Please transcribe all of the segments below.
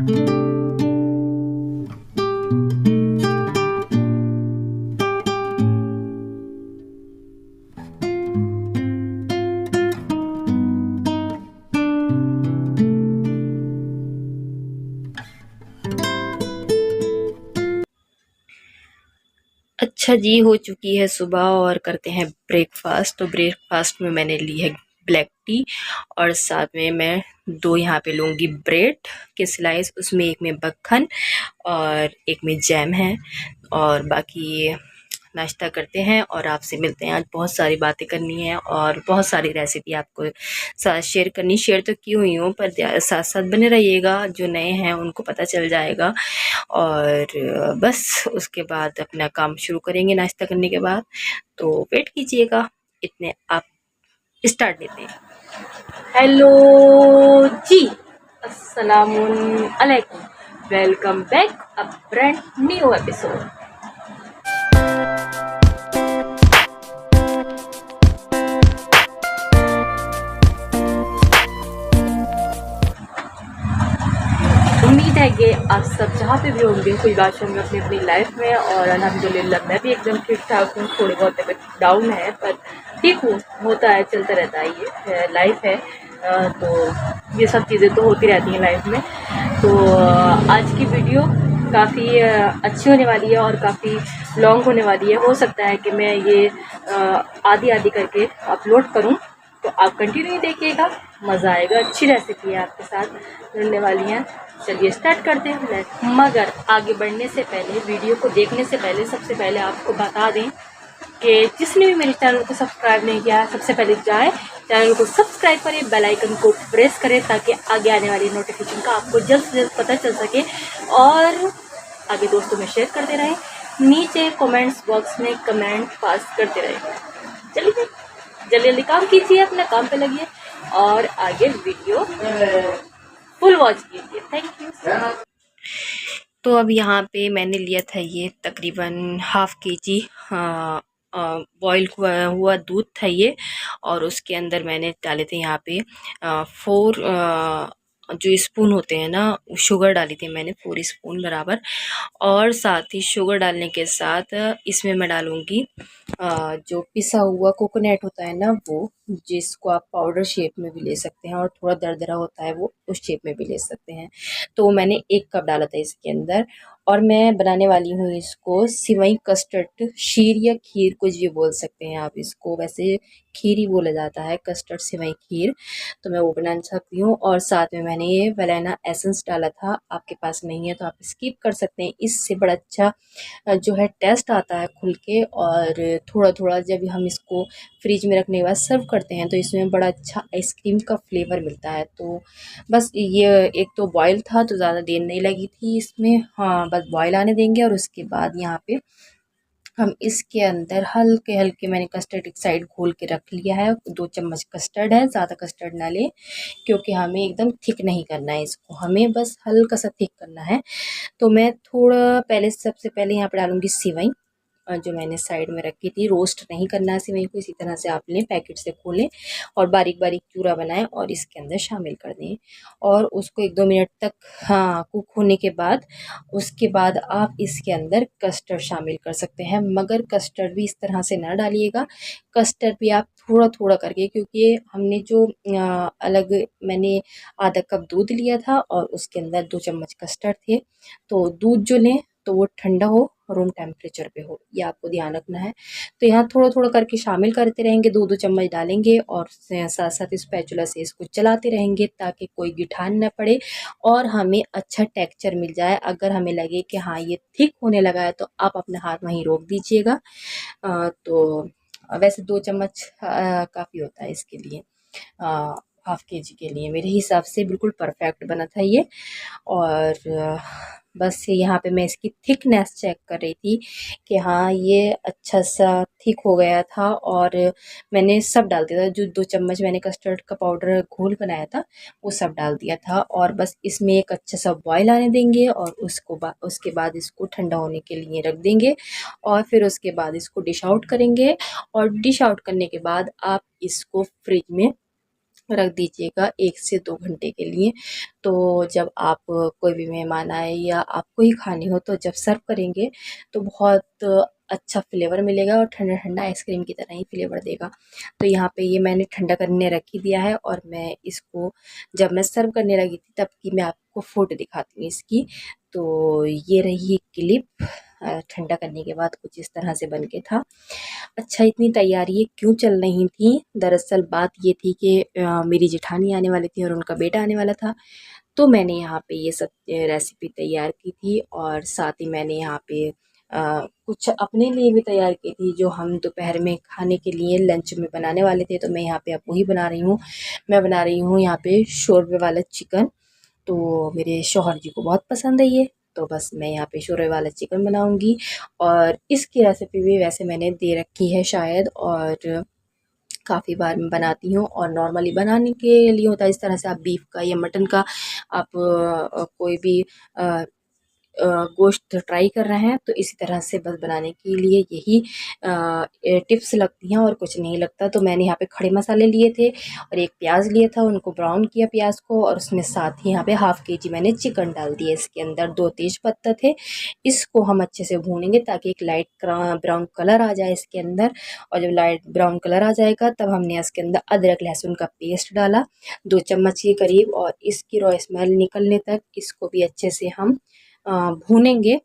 अच्छा जी, हो चुकी है सुबह और करते हैं ब्रेकफास्ट। तो ब्रेकफास्ट में मैंने ली है ब्लैक टी और साथ में मैं दो यहाँ पे लूँगी ब्रेड के स्लाइस, उसमें एक में मक्खन और एक में जैम है। और बाकी नाश्ता करते हैं और आपसे मिलते हैं। आज बहुत सारी बातें करनी है और बहुत सारी रेसिपी आपको साथ शेयर करनी। शेयर तो की हुई हूँ पर साथ साथ बने रहिएगा, जो नए हैं उनको पता चल जाएगा। और बस उसके बाद अपना काम शुरू करेंगे नाश्ता करने के बाद, तो वेट कीजिएगा। इतने आप स्टार्ट लेते हैं। हेलो जी, अस्सलामुअलैकुम, welcome back a brand new episode. उम्मीद है कि आप सब जहाँ पे भी होंगे कोई बात होंगे अपनी अपनी लाइफ में, और अल्हम्दुलिल्लाह मैं भी एकदम ठीक ठाक हूँ। थोड़ी बहुत तबीयत डाउन है पर ठीक हूँ, होता है, चलता रहता है, ये लाइफ है। तो ये सब चीज़ें तो होती रहती हैं लाइफ में। तो आज की वीडियो काफ़ी अच्छी होने वाली है और काफ़ी लॉन्ग होने वाली है। हो सकता है कि मैं ये आधी आधी करके अपलोड करूँ, तो आप कंटिन्यू देखिएगा, मज़ा आएगा। अच्छी रेसिपी है आपके साथ मिलने वाली हैं। चलिए स्टार्ट करते हैं। मगर आगे बढ़ने से पहले, वीडियो को देखने से पहले, सबसे पहले आपको बता दें कि जिसने भी मेरे चैनल को सब्सक्राइब नहीं किया है, सबसे पहले जाए चैनल को सब्सक्राइब करें, बेल आइकन को प्रेस करें ताकि आगे आने वाली नोटिफिकेशन का आपको जल्द से जल्द पता चल सके और आगे दोस्तों में शेयर करते रहें। नीचे कमेंट्स बॉक्स में कमेंट पास करते रहें। चलिए जल्दी जल्दी काम कीजिए, अपने काम पे लगिए और आगे वीडियो फुल वॉच कीजिए। Thank you. तो अब यहाँ पे मैंने लिया था ये तकरीबन हाफ केजी बॉयल हुआ दूध था ये, और उसके अंदर मैंने डाले थे यहाँ पे 4 जो स्पून होते हैं ना, शुगर डाली थी मैंने 4 स्पून बराबर। और साथ ही शुगर डालने के साथ इसमें मैं डालूँगी जो पिसा हुआ कोकोनट होता है ना, वो, जिसको आप पाउडर शेप में भी ले सकते हैं और थोड़ा दरदरा होता है वो उस शेप में भी ले सकते हैं। तो मैंने 1 कप डाला था इसके अंदर। और मैं बनाने वाली हूँ इसको सिवई कस्टर्ड शीर या खीर, कुछ भी बोल सकते हैं आप इसको, वैसे खीर ही बोला जाता है, कस्टर्ड सिवई खीर। तो मैं वो बनाना चाहती हूँ। और साथ में मैंने ये वैनिला एसेंस डाला था, आपके पास नहीं है तो आप स्किप कर सकते हैं। इससे बड़ा अच्छा जो है टेस्ट आता है खुल के। और थोड़ा थोड़ा जब हम इसको फ्रिज में रखने के बाद सर्व करते हैं तो इसमें बड़ा अच्छा आइसक्रीम का फ्लेवर मिलता है। तो बस ये एक तो बॉयल था तो ज़्यादा देर नहीं लगी थी इसमें। हाँ, बस बॉयल आने देंगे और उसके बाद यहाँ पे हम इसके अंदर हल्के हल्के, मैंने कस्टर्ड एक साइड घोल के रख लिया है। 2 चम्मच कस्टर्ड है, ज़्यादा कस्टर्ड ना लें क्योंकि हमें एकदम थिक नहीं करना है इसको, हमें बस हल्का सा थिक करना है। तो मैं थोड़ा पहले, सबसे पहले यहाँ पे डालूँगी सिवई जो मैंने साइड में रखी थी। रोस्ट नहीं करना है सिवई को, इसी तरह से आप लें, पैकेट से खोलें और बारीक बारीक चूरा बनाएं और इसके अंदर शामिल कर दें और उसको 1-2 मिनट तक, हाँ, कुक होने के बाद उसके बाद आप इसके अंदर कस्टर्ड शामिल कर सकते हैं। मगर कस्टर्ड भी इस तरह से ना डालिएगा, कस्टर्ड भी आप थोड़ा थोड़ा करके, क्योंकि हमने जो अलग, मैंने आधा कप दूध लिया था और उसके अंदर 2 चम्मच कस्टर्ड थे। तो दूध जो लें तो वो ठंडा हो, रूम टेम्परेचर पे हो, ये आपको ध्यान रखना है। तो यहाँ थोड़ा थोड़ा करके शामिल करते रहेंगे, 2-2 चम्मच डालेंगे और साथ साथ स्पैचुला से इसको चलाते रहेंगे ताकि कोई गिठान न पड़े और हमें अच्छा टेक्सचर मिल जाए। अगर हमें लगे कि हाँ ये थिक होने लगा है तो आप अपना हाथ वहीं रोक दीजिएगा। तो वैसे 2 चम्मच काफ़ी होता है इसके लिए, हाफ केजी के लिए मेरे हिसाब से बिल्कुल परफेक्ट बना था ये। और बस यहाँ पे मैं इसकी थिकनेस चेक कर रही थी कि हाँ ये अच्छा सा थिक हो गया था। और मैंने सब डाल दिया था, जो 2 चम्मच मैंने कस्टर्ड का पाउडर घोल बनाया था वो सब डाल दिया था। और बस इसमें एक अच्छा सा बॉयल आने देंगे और उसके बाद इसको ठंडा होने के लिए रख देंगे और फिर उसके बाद इसको डिश आउट करेंगे। और डिश आउट करने के बाद आप इसको फ्रिज में रख दीजिएगा 1 से 2 घंटे के लिए। तो जब आप कोई भी मेहमान आए या आपको ही खानी हो तो जब सर्व करेंगे तो बहुत अच्छा फ्लेवर मिलेगा और ठंडा ठंडा आइसक्रीम की तरह ही फ्लेवर देगा। तो यहाँ पे ये मैंने ठंडा करने रख ही दिया है और मैं इसको जब मैं सर्व करने लगी थी तब की मैं आपको फ़ोटो दिखाती हूँ इसकी। तो ये रही क्लिप ठंडा करने के बाद कुछ इस तरह से बन के था। अच्छा, इतनी तैयारियाँ क्यों चल रही थी? दरअसल बात ये थी कि मेरी जेठानी आने वाली थी और उनका बेटा आने वाला था। तो मैंने यहाँ पे ये सब रेसिपी तैयार की थी और साथ ही मैंने यहाँ पे कुछ अपने लिए भी तैयार की थी जो हम दोपहर में खाने के लिए लंच में बनाने वाले थे। तो मैं यहाँ पे अब वही बना रही हूँ। मैं बना रही हूँ यहाँ पे शोरबे वाला चिकन। तो मेरे शौहर जी को बहुत पसंद है ये। तो बस मैं यहाँ पे शोरबे वाला चिकन बनाऊँगी और इसकी रेसिपी भी वैसे मैंने दे रखी है शायद, और काफ़ी बार मैं बनाती हूँ। और नॉर्मली बनाने के लिए होता है इस तरह से, आप बीफ का या मटन का आप कोई भी अ, गोश्त ट्राई कर रहे हैं तो इसी तरह से बस बनाने के लिए यही टिप्स लगती हैं और कुछ नहीं लगता। तो मैंने यहाँ पे खड़े मसाले लिए थे और एक प्याज लिया था, उनको ब्राउन किया प्याज को, और उसमें साथ ही यहाँ पे हाफ़ केजी मैंने चिकन डाल दिया। इसके अंदर 2 तेज पत्ता थे। इसको हम अच्छे से भूनेंगे ताकि एक लाइट ब्राउन कलर आ जाए इसके अंदर। और जब लाइट ब्राउन कलर आ जाएगा तब हमने इसके अंदर अदरक लहसुन का पेस्ट डाला 2 चम्मच के करीब, और इसकी रॉ स्मेल निकलने तक इसको भी अच्छे से हम भूनेंगे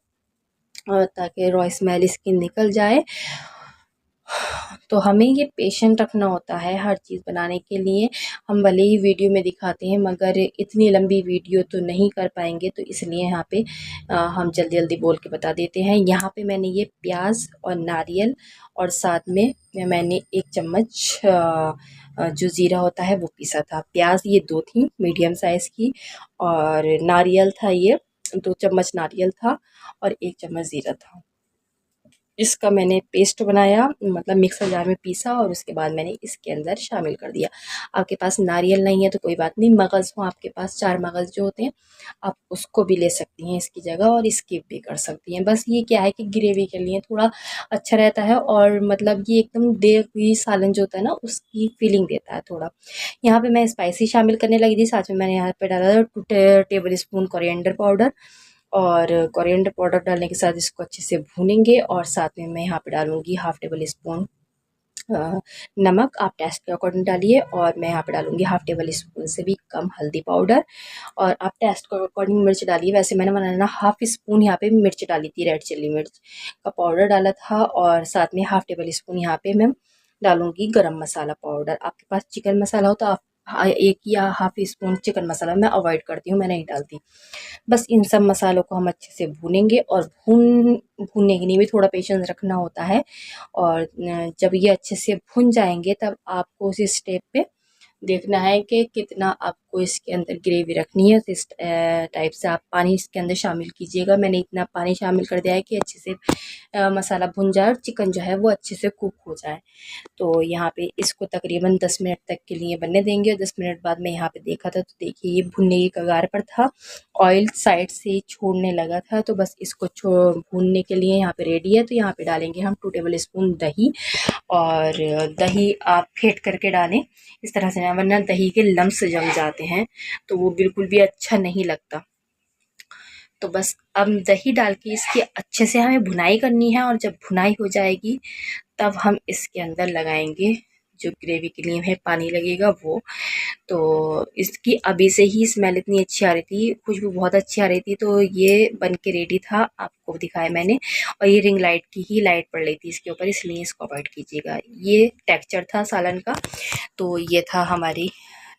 ताकि रॉ स्मेल इसकी निकल जाए। तो हमें ये पेशेंट रखना होता है हर चीज़ बनाने के लिए। हम भले ही वीडियो में दिखाते हैं मगर इतनी लंबी वीडियो तो नहीं कर पाएंगे, तो इसलिए यहाँ पे हम जल्दी जल्दी बोल के बता देते हैं। यहाँ पे मैंने ये प्याज और नारियल और साथ में मैंने 1 चम्मच जो ज़ीरा होता है वो पीसा था। प्याज ये 2 थी मीडियम साइज़ की, और नारियल था ये 2 चम्मच नारियल था, और 1 चम्मच ज़ीरा था। इसका मैंने पेस्ट बनाया, मतलब मिक्सर जार में पीसा और उसके बाद मैंने इसके अंदर शामिल कर दिया। आपके पास नारियल नहीं है तो कोई बात नहीं, मगज़ हो आपके पास, 4 मगज़ जो होते हैं, आप उसको भी ले सकती हैं इसकी जगह और स्किप भी कर सकती हैं। बस ये क्या है कि ग्रेवी के लिए थोड़ा अच्छा रहता है, और मतलब ये एकदम देवी सालन जो होता है ना उसकी फीलिंग देता है थोड़ा। यहाँ पे मैं स्पाइसी शामिल करने लगी थी, साथ में मैंने यहाँ पे डाला था 2 टेबल स्पून कोरिएंडर पाउडर, और कोरिएंडर पाउडर डालने के साथ इसको अच्छे से भूनेंगे। और साथ में मैं यहाँ पे डालूँगी हाफ़ टेबल स्पून नमक, आप टेस्ट के अकॉर्डिंग डालिए, और मैं यहाँ पे डालूँगी हाफ़ टेबल स्पून से भी कम हल्दी पाउडर, और आप टेस्ट के अकॉर्डिंग मिर्च डालिए। वैसे मैंने बनाना हाफ़ स्पून यहाँ पे मिर्च डाली थी, रेड चिल्ली मिर्च का पाउडर डाला था, और साथ में हाफ़ टेबल स्पून यहाँ पे मैं डालूँगी गरम मसाला पाउडर। आपके पास चिकन मसाला हो तो आप 1 या हाफ़ स्पून चिकन मसाला मैं अवॉइड करती हूँ, मैं नहीं डालती। बस इन सब मसालों को हम अच्छे से भूनेंगे, और भूनने के लिए भी थोड़ा पेशेंस रखना होता है। और जब ये अच्छे से भुन जाएंगे तब आपको उस स्टेप पे देखना है कि कितना आपको इसके अंदर ग्रेवी रखनी है। तो इस टाइप से आप पानी इसके अंदर शामिल कीजिएगा। मैंने इतना पानी शामिल कर दिया है कि अच्छे से मसाला भुन जाए और चिकन जो है वो अच्छे से कुक हो जाए। तो यहाँ पे इसको तकरीबन 10 मिनट तक के लिए बनने देंगे, और 10 मिनट बाद मैं यहाँ पे देखा था तो देखिए ये भुनने की कगार पर था, ऑयल साइड से छोड़ने लगा था। तो बस इसको भूनने के लिए यहाँ पे रेडी है। तो यहाँ पे डालेंगे हम 2 टेबल स्पून दही, और दही आप फेंट करके डालें इस तरह से ना, वरना दही के लम्स जम जाते हैं तो वो बिल्कुल भी अच्छा नहीं लगता। तो बस अब दही डाल के इसकी अच्छे से हमें भुनाई करनी है, और जब भुनाई हो जाएगी तब हम इसके अंदर लगाएंगे जो ग्रेवी के लिए हमें पानी लगेगा वो। तो इसकी अभी से ही स्मेल इतनी अच्छी आ रही थी, खुशबू बहुत अच्छी आ रही थी। तो ये बन के रेडी था, आपको दिखाया मैंने। और ये रिंग लाइट की ही लाइट पड़ रही थी इसके ऊपर, इसलिए इसको अवॉइड कीजिएगा। ये टेक्सचर था सालन का। तो ये था हमारी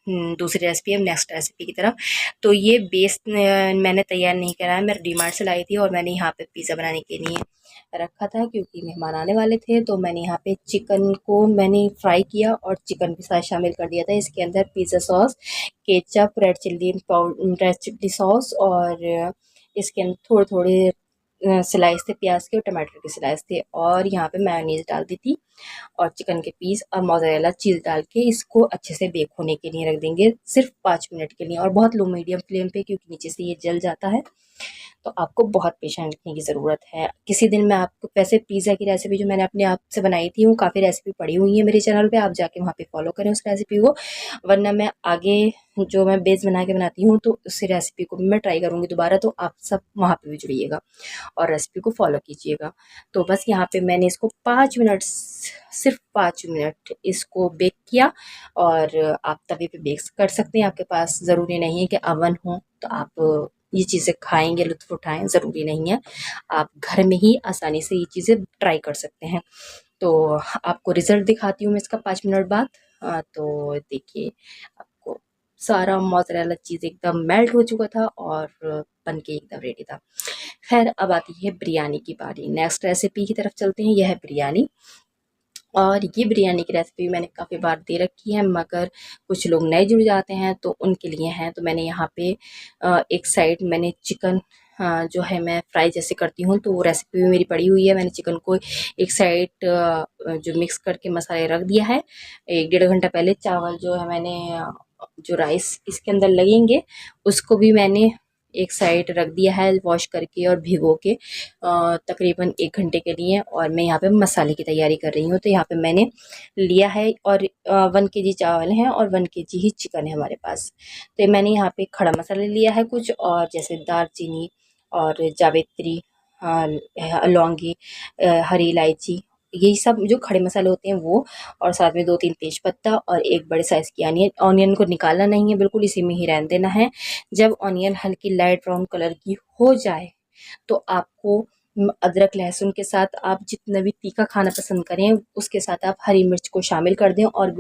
दूसरी रेसिपी। अब नेक्स्ट रेसिपी की तरफ। तो ये बेस मैंने तैयार नहीं करा है, मैं डीमार्ट से लाई थी, और मैंने यहाँ पे पिज़्ज़ा बनाने के लिए रखा था क्योंकि मेहमान आने वाले थे। तो मैंने यहाँ पे चिकन को मैंने फ्राई किया और चिकन के साथ शामिल कर दिया था। इसके अंदर pizza sauce, ketchup, red chilli sauce, और इसके अंदर थोड़े थोड़े स्लाइस थे प्याज के और टमाटर के स्लाइस थे, और यहाँ पे मेयोनीज डाल दी थी, और चिकन के पीस और मोज़रेला चीज़ डाल के इसको अच्छे से बेक होने के लिए रख देंगे सिर्फ 5 मिनट के लिए, और बहुत लो मीडियम फ्लेम पे क्योंकि नीचे से ये जल जाता है। तो आपको बहुत पेशेंस रखने की ज़रूरत है। किसी दिन मैं आपको वैसे पिज़्ज़ा की रेसिपी जो मैंने अपने आप से बनाई थी, वो काफ़ी रेसिपी पड़ी हुई है मेरे चैनल पे, आप जाके वहाँ पे फॉलो करें उस रेसिपी को। वरना मैं आगे जो मैं बेस बना के बनाती हूँ तो उस रेसिपी को भी मैं ट्राई करूँगी दोबारा, तो आप सब वहाँ पे भी जुड़िएगा और रेसिपी को फॉलो कीजिएगा। तो बस यहाँ पे मैंने इसको 5 मिनट, सिर्फ 5 मिनट इसको बेक किया। और आप तवे पे बेक कर सकते हैं, आपके पास ज़रूरी नहीं है कि अवन हो तो आप ये चीज़ें खाएंगे, लुत्फ़ उठाएं, ज़रूरी नहीं है। आप घर में ही आसानी से ये चीज़ें ट्राई कर सकते हैं। तो आपको रिज़ल्ट दिखाती हूँ मैं इसका 5 मिनट बाद। तो देखिए, आपको सारा मोज़रेला चीज़ एकदम मेल्ट हो चुका था और बन के एकदम रेडी था। खैर, अब आती है बिरयानी की बारी। नेक्स्ट रेसिपी की तरफ चलते हैं, यह है बिरयानी। और ये बिरयानी की रेसिपी मैंने काफ़ी बार दे रखी है, मगर कुछ लोग नए जुड़ जाते हैं तो उनके लिए है। तो मैंने यहाँ पे एक साइड मैंने चिकन जो है मैं फ्राई जैसे करती हूँ, तो वो रेसिपी भी मेरी पड़ी हुई है। मैंने चिकन को एक साइड जो मिक्स करके मसाले रख दिया है। 1 डेढ़ घंटा पहले चावल जो है मैंने जो राइस इसके अंदर लगेंगे उसको भी मैंने एक साइड रख दिया है वॉश करके और भिगो के तकरीबन 1 घंटे के लिए। और मैं यहाँ पे मसाले की तैयारी कर रही हूँ। तो यहाँ पे मैंने लिया है और 1 kg चावल है और 1 kg ही चिकन है हमारे पास। तो मैंने यहाँ पे खड़ा मसाला लिया है कुछ, और जैसे दालचीनी और जावित्री, लौंगी, हरी इलायची, यही सब जो खड़े मसाले होते हैं वो। और साथ में 2-3 तेज पत्ता और एक बड़े साइज़ की ऑनियन। ऑनियन को निकालना नहीं है, बिल्कुल इसी में ही रहने देना है। जब ऑनियन हल्की लाइट ब्राउन कलर की हो जाए तो आपको अदरक लहसुन के साथ आप जितना भी तीखा खाना पसंद करें उसके साथ आप हरी मिर्च को शामिल कर दें और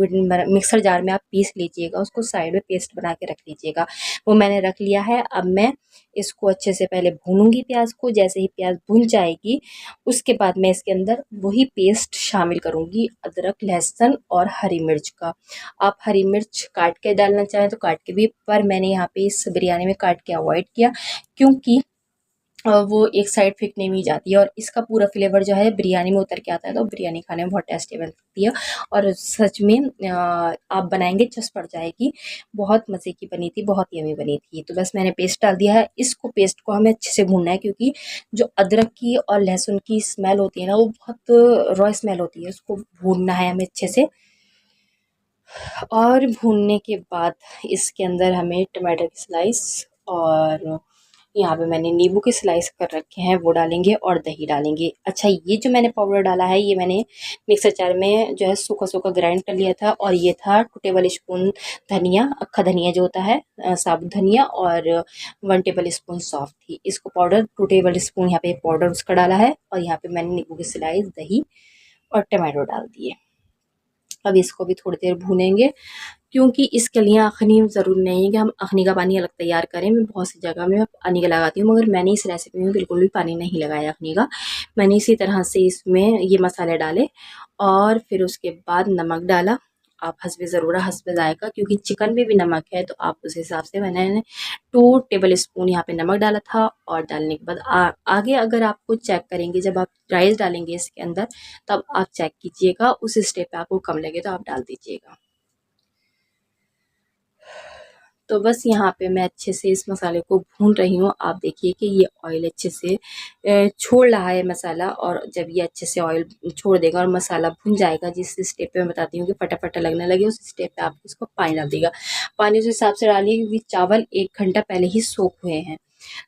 मिक्सर जार में आप पीस लीजिएगा, उसको साइड में पेस्ट बना के रख लीजिएगा। वो मैंने रख लिया है। अब मैं इसको अच्छे से पहले भूनूंगी प्याज को। जैसे ही प्याज भून जाएगी उसके बाद मैं इसके अंदर वही पेस्ट शामिल करूंगी, अदरक लहसुन और हरी मिर्च का। आप हरी मिर्च काट के डालना चाहें तो काट के भी, पर मैंने यहाँ पे इस बिरयानी में काट के अवॉइड किया क्योंकि वो एक साइड फेंकने में ही जाती है और इसका पूरा फ्लेवर जो है बिरयानी में उतर के आता है, तो बिरयानी खाने में बहुत टेस्टी बनती है। और सच में आप बनाएंगे चस पड़ जाएगी। बहुत मज़े की बनी थी, बहुत यमी बनी थी। तो बस मैंने पेस्ट डाल दिया है। इसको पेस्ट को हमें अच्छे से भूनना है क्योंकि जो अदरक की और लहसुन की स्मेल होती है ना, वो बहुत रॉ स्मेल होती है, उसको भूनना है हमें अच्छे से। और भूनने के बाद इसके अंदर हमें टमाटर की स्लाइस और यहाँ पे मैंने नींबू के स्लाइस कर रखे हैं वो डालेंगे और दही डालेंगे। अच्छा, ये जो मैंने पाउडर डाला है ये मैंने मिक्सर जार में जो है सूखा सूखा ग्राइंड कर लिया था। और ये था 2 टेबल स्पून धनिया, अक्खा धनिया जो होता है, साबुत धनिया, और 1 टेबल स्पून सौंफ थी। इसको पाउडर 2 टेबल स्पून यहाँ पे पाउडर उसका डाला है। और यहाँ पे मैंने नींबू की स्लाइस, दही और टमाटो डाल दिए। अब इसको भी थोड़ी देर भूनेंगे क्योंकि इसके लिए अखनी ज़रूरी नहीं है कि हम अखनी का पानी अलग तैयार करें। मैं बहुत सी जगह में पानी का लगाती हूँ, मगर मैंने इस रेसिपी में बिल्कुल भी पानी नहीं लगाया अखनी का। मैंने इसी तरह से इसमें ये मसाले डाले और फिर उसके बाद नमक डाला। आप हस्बे ज़रूरा हस्बे जायका, क्योंकि चिकन में भी नमक है तो आप उस हिसाब से, मैंने 2 टेबल स्पून यहाँ पे नमक डाला था। और डालने के बाद आगे अगर आपको चेक करेंगे, जब आप राइस डालेंगे इसके अंदर तब आप चेक कीजिएगा, उस स्टेप पे आपको कम लगे तो आप डाल दीजिएगा। तो बस यहाँ पे मैं अच्छे से इस मसाले को भून रही हूँ। आप देखिए कि ये ऑयल अच्छे से छोड़ रहा है मसाला, और जब ये अच्छे से ऑयल छोड़ देगा और मसाला भुन जाएगा, जिस स्टेप पे मैं बताती हूँ कि फटाफट लगने लगे, उस स्टेप पे आप इसको पानी डाल देगा। पानी उस हिसाब से डालिए क्योंकि चावल 1 घंटा पहले ही सोख हुए हैं।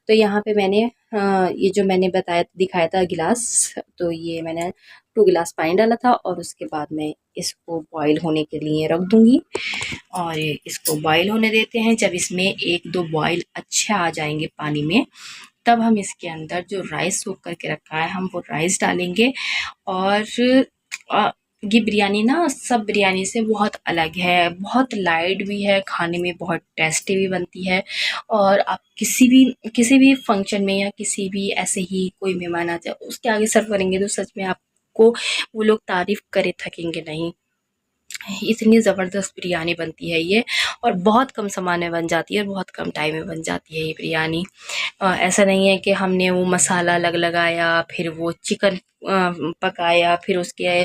तो यहाँ पे मैंने ये जो मैंने बताया दिखाया था गिलास, तो ये मैंने 2 गिलास पानी डाला था और उसके बाद मैं इसको बॉईल होने के लिए रख दूँगी। और इसको बॉईल होने देते हैं। जब इसमें 1-2 बॉईल अच्छे आ जाएंगे पानी में, तब हम इसके अंदर जो राइस सोख करके रखा है हम वो राइस डालेंगे। और ये बिरयानी ना सब बिरयानी से बहुत अलग है, बहुत लाइट भी है, खाने में बहुत टेस्टी भी बनती है। और आप किसी भी फंक्शन में या किसी भी ऐसे ही कोई मेहमान आ जाए उसके आगे सर्व करेंगे तो सच में आपको वो लोग तारीफ़ करे थकेंगे नहीं। इतनी ज़बरदस्त बिरयानी बनती है ये, और बहुत कम समय में बन जाती है और बहुत कम टाइम में बन जाती है ये बिरयानी। ऐसा नहीं है कि हमने वो मसाला अलग लगाया फिर वो चिकन पकाया, फिर उसके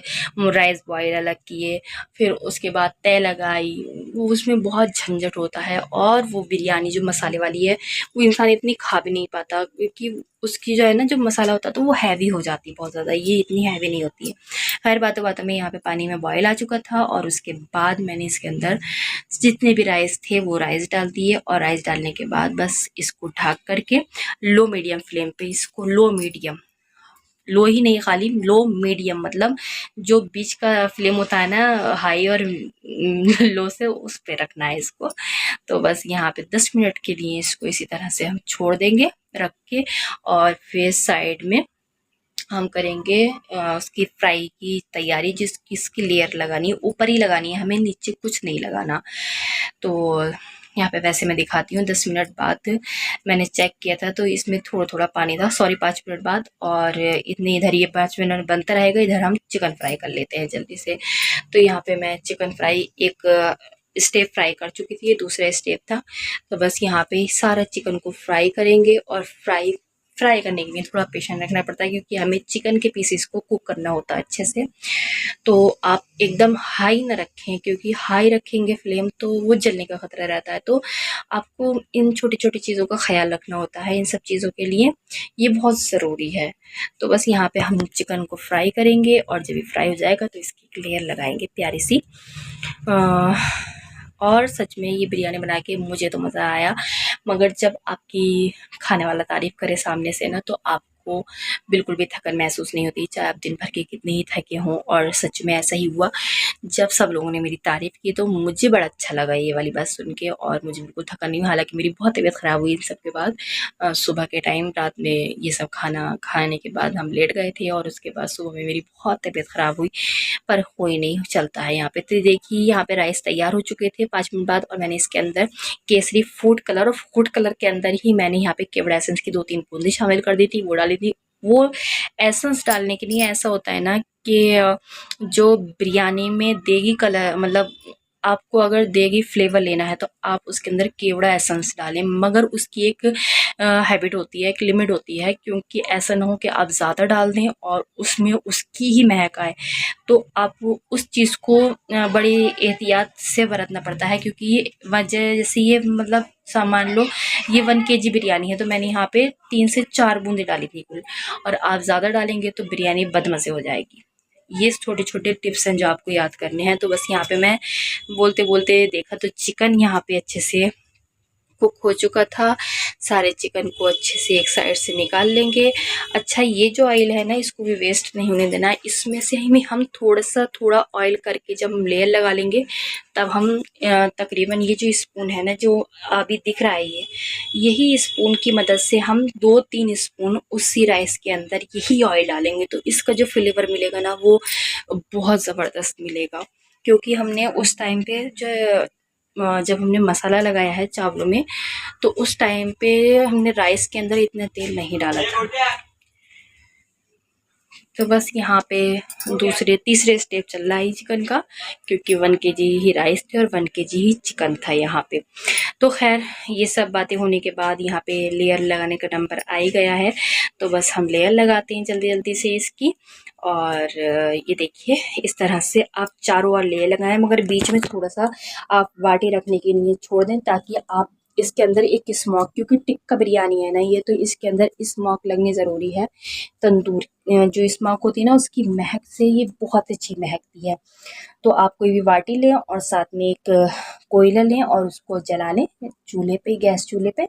राइस बॉयल अलग किए, फिर उसके बाद तय लगाई, वो उसमें बहुत झंझट होता है। और वो बिरयानी जो मसाले वाली है वो इंसान इतनी खा भी नहीं पाता, क्योंकि उसकी जो है ना जो मसाला होता है तो वो हैवी हो जाती है बहुत ज़्यादा, ये इतनी हैवी नहीं होती है। खैर बातों बातों में यहाँ पे पानी में बॉयल आ चुका था और उसके बाद मैंने इसके अंदर जितने भी राइस थे वो राइस डाल दिए, और राइस डालने के बाद बस इसको ढक करके लो मीडियम फ्लेम पे, इसको लो मीडियम, लो ही नहीं खाली लो मीडियम, मतलब जो बीच का फ्लेम होता है ना हाई और लो से, उस पे रखना है इसको। तो बस यहाँ पे 10 मिनट के लिए इसको इसी तरह से हम छोड़ देंगे रख के, और फिर साइड में हम करेंगे उसकी फ्राई की तैयारी, जिसकी लेयर लगानी है ऊपर ही लगानी है, हमें नीचे कुछ नहीं लगाना। तो यहाँ पे वैसे मैं दिखाती हूँ 10 मिनट बाद मैंने चेक किया था तो इसमें थोड़ा थोड़ा पानी था, सॉरी 5 मिनट बाद। और इतने इधर ये 5 मिनट बनता रहेगा, इधर हम चिकन फ्राई कर लेते हैं जल्दी से। तो यहाँ पे मैं चिकन फ्राई एक स्टेप फ्राई कर चुकी थी, ये दूसरा स्टेप था। तो बस यहाँ पे सारा चिकन को फ्राई करेंगे, और फ्राई करने के लिए थोड़ा पेशेंस रखना पड़ता है, क्योंकि हमें चिकन के पीसेस को कुक करना होता है अच्छे से। तो आप एकदम हाई ना रखें, क्योंकि हाई रखेंगे फ्लेम तो वो जलने का खतरा रहता है। तो आपको इन छोटी छोटी चीज़ों का ख्याल रखना होता है, इन सब चीज़ों के लिए ये बहुत ज़रूरी है। तो बस यहाँ पे हम चिकन को फ्राई करेंगे, और जब ये फ्राई हो जाएगा तो इसकी एक लेयर लगाएंगे प्यारी सी। और सच में ये बिरयानी बना के मुझे तो मज़ा आया, मगर जब आपकी खाने वाला तारीफ़ करे सामने से ना, तो आपको बिल्कुल भी थकन महसूस नहीं होती, चाहे आप दिन भर के कितने ही थके हों। और सच में ऐसा ही हुआ, जब सब लोगों ने मेरी तारीफ़ की तो मुझे बड़ा अच्छा लगा ये वाली बात सुन के, और मुझे बिल्कुल थकन नहीं हुई। हालाँकि मेरी बहुत तबीयत ख़राब हुई इन सब के बाद। सुबह के टाइम रात में ये सब खाना खाने के बाद हम लेट गए थे, और उसके बाद सुबह में मेरी बहुत तबीयत ख़राब हुई, पर कोई नहीं, चलता है यहाँ पे। तो देखिए यहाँ पे राइस तैयार हो चुके थे 5 मिनट बाद, और मैंने इसके अंदर केसरी फूड कलर, और फूड कलर के अंदर ही मैंने यहाँ पे केवड़ा एसेंस की 2-3 बूंदी शामिल कर दी थी, वो डाली थी। वो एसेंस डालने के लिए ऐसा होता है ना कि जो बिरयानी में देगी कलर, मतलब आपको अगर देगी फ्लेवर लेना है तो आप उसके अंदर केवड़ा एसेंस डालें, मगर उसकी एक हैबिट होती है, एक लिमिट होती है, क्योंकि ऐसा ना हो कि आप ज़्यादा डाल दें और उसमें उसकी ही महक आए। तो आप उस चीज़ को बड़ी एहतियात से बरतना पड़ता है, क्योंकि ये वजह जैसे ये मतलब मान लो ये 1 केजी बिरयानी है, तो मैंने यहाँ पे 3 से 4 बूंदे डाली थी कुल, और आप ज़्यादा डालेंगे तो बिरयानी बदमज़े हो जाएगी। ये छोटे छोटे टिप्स हैं जो आपको याद करने हैं। तो बस यहाँ पे मैं बोलते बोलते देखा तो चिकन यहाँ पे अच्छे से कुक हो चुका था। सारे चिकन को अच्छे से एक साइड से निकाल लेंगे। अच्छा, ये जो ऑयल है ना, इसको भी वेस्ट नहीं होने देना है। इसमें से ही हम थोड़ा ऑयल करके जब हम लेयर लगा लेंगे, तब हम तकरीबन ये जो स्पून है ना, जो अभी दिख रहा है, यही स्पून की मदद से हम 2-3 स्पून उसी राइस के अंदर यही ऑयल डालेंगे, तो इसका जो फ्लेवर मिलेगा ना वो बहुत ज़बरदस्त मिलेगा। क्योंकि हमने उस टाइम पे जो जब हमने मसाला लगाया है चावलों में, तो उस टाइम पे हमने राइस के अंदर इतना तेल नहीं डाला था। तो बस यहाँ पे तीसरे स्टेप चल रहा है चिकन का, क्योंकि 1 केजी ही राइस थे और 1 केजी ही चिकन था यहाँ पे। तो खैर ये सब बातें होने के बाद यहाँ पे लेयर लगाने का नंबर आ ही गया है। तो बस हम लेयर लगाते हैं जल्दी जल्दी से इसकी। और ये देखिए इस तरह से आप चारों ओर लेयर लगाएं, मगर बीच में थोड़ा सा आप बाटी रखने के लिए छोड़ दें, ताकि आप इसके अंदर एक स्मोक, क्योंकि टिक्का बिरयानी है ना ये, तो इसके अंदर स्मोक लगनी ज़रूरी है। तंदूर जो स्मोक होती है ना, उसकी महक से ये बहुत अच्छी महकती है। तो आप कोई भी बाटी लें और साथ में एक कोयला लें और उसको जला लें चूल्हे पे, गैस चूल्हे पे,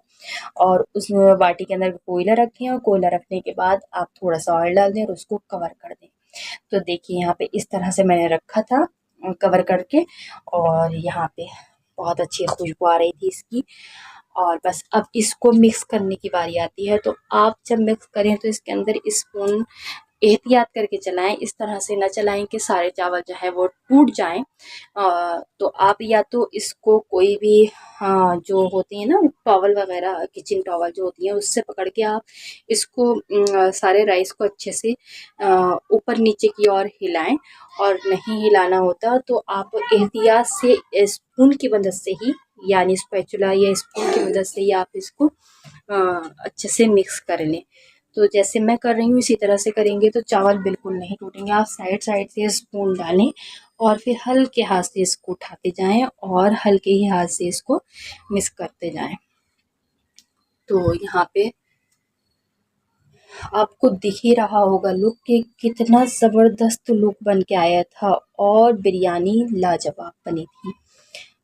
और उस बाटी के अंदर कोयला रखें, और कोयला रखने के बाद आप थोड़ा सा ऑयल डाल दें और उसको कवर कर दें। तो देखिए यहाँ पे इस तरह से मैंने रखा था कवर करके, और यहाँ पे बहुत अच्छी खुशबू आ रही थी इसकी। और बस अब इसको मिक्स करने की बारी आती है। तो आप जब मिक्स करें तो इसके अंदर स्पून एहतियात करके चलाएं, इस तरह से ना चलाएं कि सारे चावल जो है वो टूट जाएं। तो आप या तो इसको कोई भी जो होती है ना टॉवल वगैरह, किचन टॉवल जो होती है, उससे पकड़ के आप इसको सारे राइस को अच्छे से ऊपर नीचे की ओर हिलाएं। और नहीं हिलाना होता तो आप एहतियात से स्पून की मदद से ही, यानी स्पैचुला या स्पून की मदद से ही आप इसको अच्छे से मिक्स कर लें। तो जैसे मैं कर रही हूँ इसी तरह से करेंगे तो चावल बिल्कुल नहीं टूटेंगे। आप साइड साइड से स्पून डालें और फिर हल्के हाथ से इसको उठाते जाएं और हल्के ही हाथ से इसको मिक्स करते जाएं। तो यहाँ पे आपको दिख ही रहा होगा लुक कि कितना ज़बरदस्त लुक बन के आया था और बिरयानी लाजवाब बनी थी।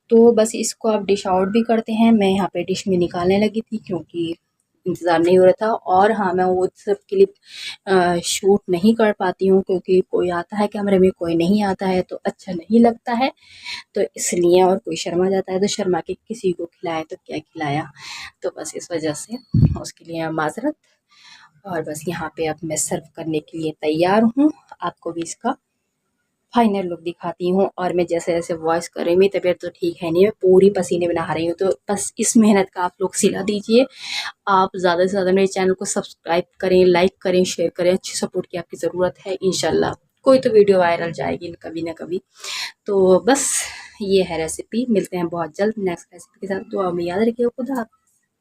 तो बस इसको आप डिश आउट भी करते हैं। मैं यहाँ पे डिश में निकालने लगी थी क्योंकि इंतज़ार नहीं हो रहा था। और हाँ, मैं वो सब क्लिप शूट नहीं कर पाती हूँ क्योंकि कोई आता है कैमरे में, कोई नहीं आता है तो अच्छा नहीं लगता है, तो इसलिए। और कोई शर्मा जाता है तो शर्मा के किसी को खिलाए तो क्या खिलाया, तो बस इस वजह से उसके लिए माज़रत। और बस यहाँ पे अब मैं सर्व करने के लिए तैयार हूँ। आपको भी इसका फाइनल लुक दिखाती हूँ। और मैं जैसे जैसे वॉइस कर रही हूँ, मेरी तबीयत तो ठीक है नहीं, मैं पूरी पसीने में नहा रही हूँ, तो बस इस मेहनत का आप लोग सिला दीजिए। आप ज़्यादा से ज़्यादा मेरे चैनल को सब्सक्राइब करें, लाइक करें, शेयर करें। अच्छी सपोर्ट की आपकी ज़रूरत है। इंशाल्लाह कोई तो वीडियो वायरल जाएगी कभी ना कभी। तो बस ये है रेसिपी। मिलते हैं बहुत जल्द नेक्स्ट रेसिपी के साथ। दुआ में याद रखिए। खुदा